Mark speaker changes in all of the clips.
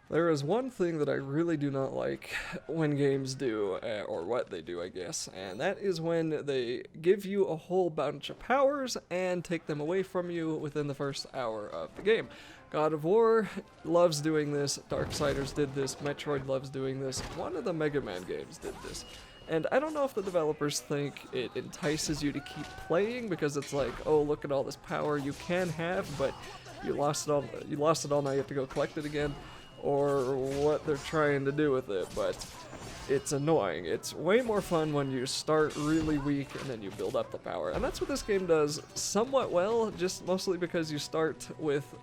Speaker 1: There is one thing that I really do not like when games do, or what they do, I guess, and that is when they give you a whole bunch of powers and take them away from you within the first hour of the game. God of War loves doing this, Darksiders did this, Metroid loves doing this, one of the Mega Man games did this. And I don't know if the developers think it entices you to keep playing because it's like, oh, look at all this power you can have, but you lost it all. You lost it all. Now you have to go collect it again, or what they're trying to do with it. But it's annoying. It's way more fun when you start really weak and then you build up the power, and that's what this game does somewhat well. Just mostly because you start with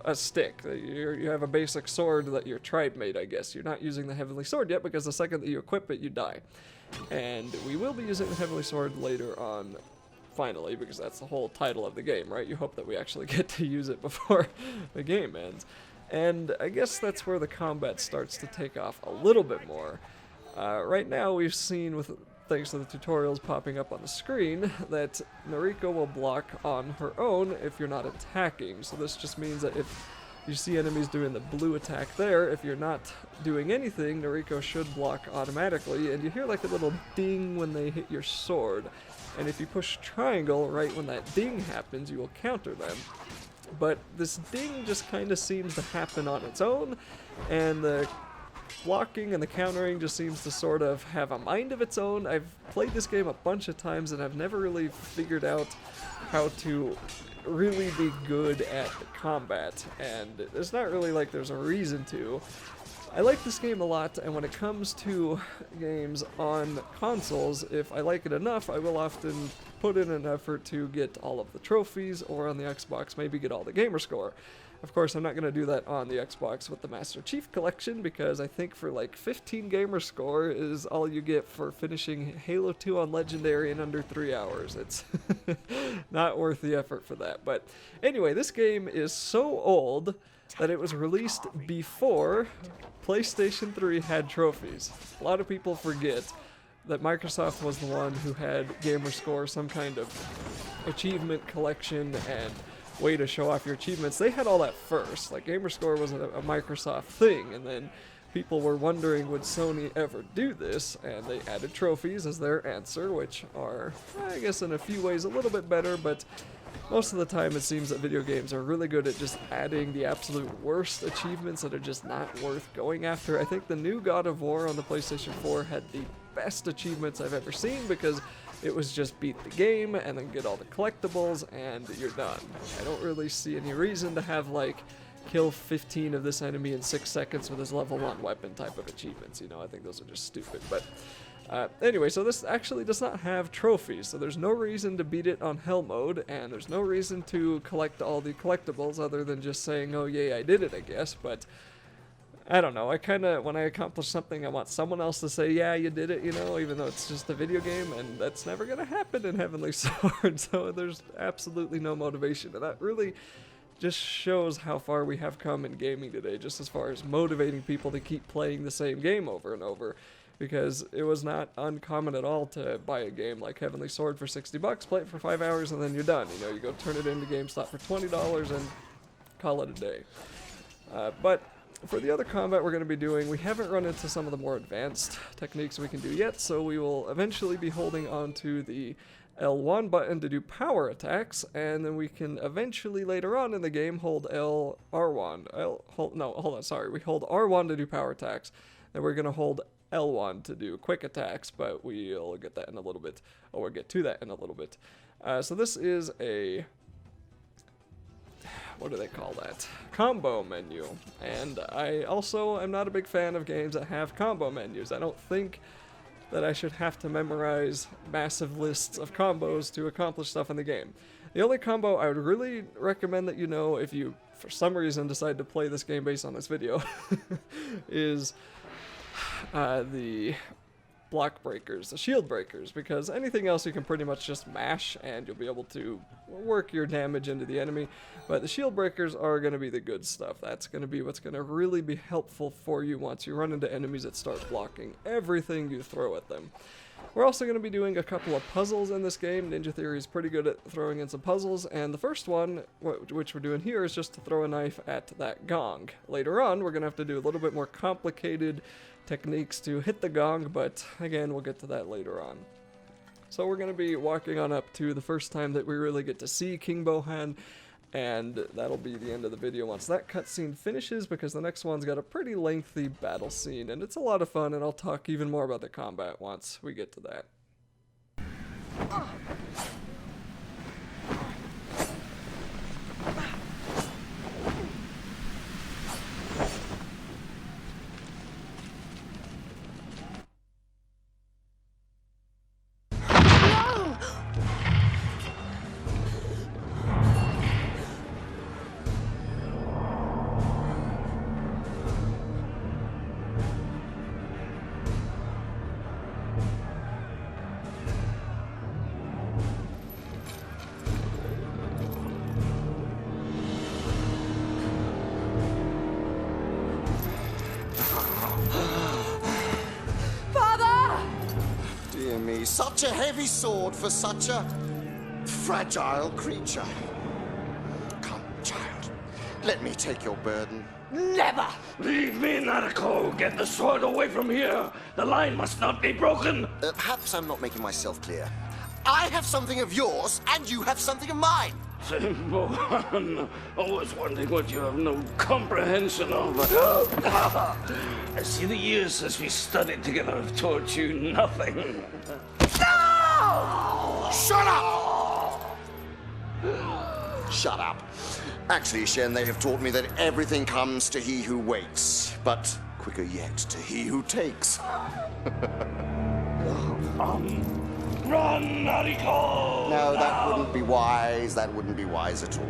Speaker 1: a stick. You have a basic sword that your tribe made, I guess. You're not using the Heavenly Sword yet because the second that you equip it, you die. And we will be using the Heavenly Sword later on, finally, because that's the whole title of the game, right? You hope that we actually get to use it before the game ends. And I guess that's where the combat starts to take off a little bit more. Right now, we've seen, with thanks to the tutorials popping up on the screen, that Noriko will block on her own if you're not attacking. So this just means that if you see enemies doing the blue attack there, if you're not doing anything, Noriko should block automatically, and you hear like a little ding when they hit your sword. And if you push triangle right when that ding happens, you will counter them. But this ding just kind of seems to happen on its own, and the blocking and the countering just seems to sort of have a mind of its own. I've played this game a bunch of times and I've never really figured out how to really be good at the combat, and it's not really like there's a reason to. I like this game a lot, and when it comes to games on consoles, if I like it enough, I will often put in an effort to get all of the trophies, or on the Xbox, maybe get all the gamer score. Of course, I'm not going to do that on the Xbox with the Master Chief Collection, because I think for like 15 gamer score is all you get for finishing Halo 2 on Legendary in under 3 hours. It's not worth the effort for that. But anyway, this game is so old that it was released before PlayStation 3 had trophies. A lot of people forget that Microsoft was the one who had gamerscore, some kind of achievement collection and way to show off your achievements. They had all that first. Like, gamerscore was a Microsoft thing, and then people were wondering, would Sony ever do this? And they added trophies as their answer, which are, I guess, in a few ways a little bit better, but most of the time it seems that video games are really good at just adding the absolute worst achievements that are just not worth going after. I think the new God of War on the PlayStation 4 had the best achievements I've ever seen, because it was just beat the game and then get all the collectibles and you're done. I don't really see any reason to have like kill 15 of this enemy in 6 seconds with his level 1 weapon type of achievements. You know, I think those are just stupid. But anyway, so this actually does not have trophies, so there's no reason to beat it on Hell mode, and there's no reason to collect all the collectibles other than just saying, oh yay, I did it, I guess. But I don't know, I kind of, when I accomplish something, I want someone else to say, yeah, you did it, you know, even though it's just a video game, and that's never going to happen in Heavenly Sword, so there's absolutely no motivation, and that really just shows how far we have come in gaming today, just as far as motivating people to keep playing the same game over and over, because it was not uncommon at all to buy a game like Heavenly Sword for $60, play it for 5 hours, and then you're done. You know, you go turn it into GameStop for $20 and call it a day. But for the other combat we're going to be doing, we haven't run into some of the more advanced techniques we can do yet, so we will eventually be holding on to the L1 button to do power attacks, and then we can eventually later on in the game hold we hold R1 to do power attacks, and we're going to hold L1 to do quick attacks, but we'll get that in a little bit, or we'll get to that in a little bit. So this is a, what do they call that? Combo menu. And I also am not a big fan of games that have combo menus. I don't think that I should have to memorize massive lists of combos to accomplish stuff in the game. The only combo I would really recommend that you know if you, for some reason, decide to play this game based on this video is the block breakers, the shield breakers, because anything else you can pretty much just mash and you'll be able to work your damage into the enemy, but the shield breakers are going to be the good stuff. That's going to be what's going to really be helpful for you once you run into enemies that start blocking everything you throw at them. We're also going to be doing a couple of puzzles in this game. Ninja Theory is pretty good at throwing in some puzzles, and the first one, which we're doing here, is just to throw a knife at that gong. Later on, we're going to have to do a little bit more complicated techniques to hit the gong, but again, we'll get to that later on. So we're going to be walking on up to the first time that we really get to see King Bohan, and that'll be the end of the video once that cutscene finishes, because the next one's got a pretty lengthy battle scene, and it's a lot of fun, and I'll talk even more about the combat once we get to that.
Speaker 2: Such a heavy sword for such a fragile creature. Come, child, let me take your burden.
Speaker 3: Never! Leave me, Nariko! Get the sword away from here! The line must not be broken!
Speaker 2: Perhaps I'm not making myself clear. I have something of yours, and you have something of mine.
Speaker 3: Bohan, always wanting what you have no comprehension of. I see the years since we studied together have taught you nothing.
Speaker 2: No! Shut up! Shut up. Actually, Shen, they have taught me that everything comes to he who waits, but quicker yet to he who takes.
Speaker 3: Run, Nariko!
Speaker 2: No, that wouldn't be wise. That wouldn't be wise at all.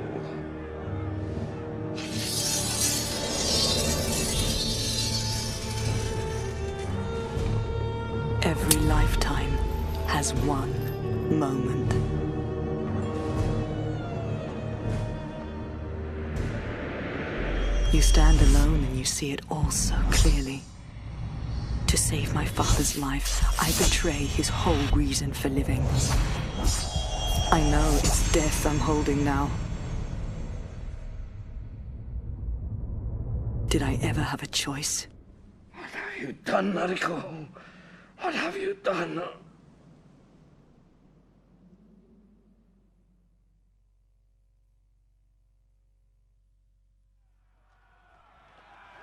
Speaker 4: Every lifetime has one moment. You stand alone and you see it all so clearly. To save my father's life, I betray his whole reason for living. I know it's death I'm holding now. Did I ever have a choice?
Speaker 3: What have you done, Nariko? What have you done?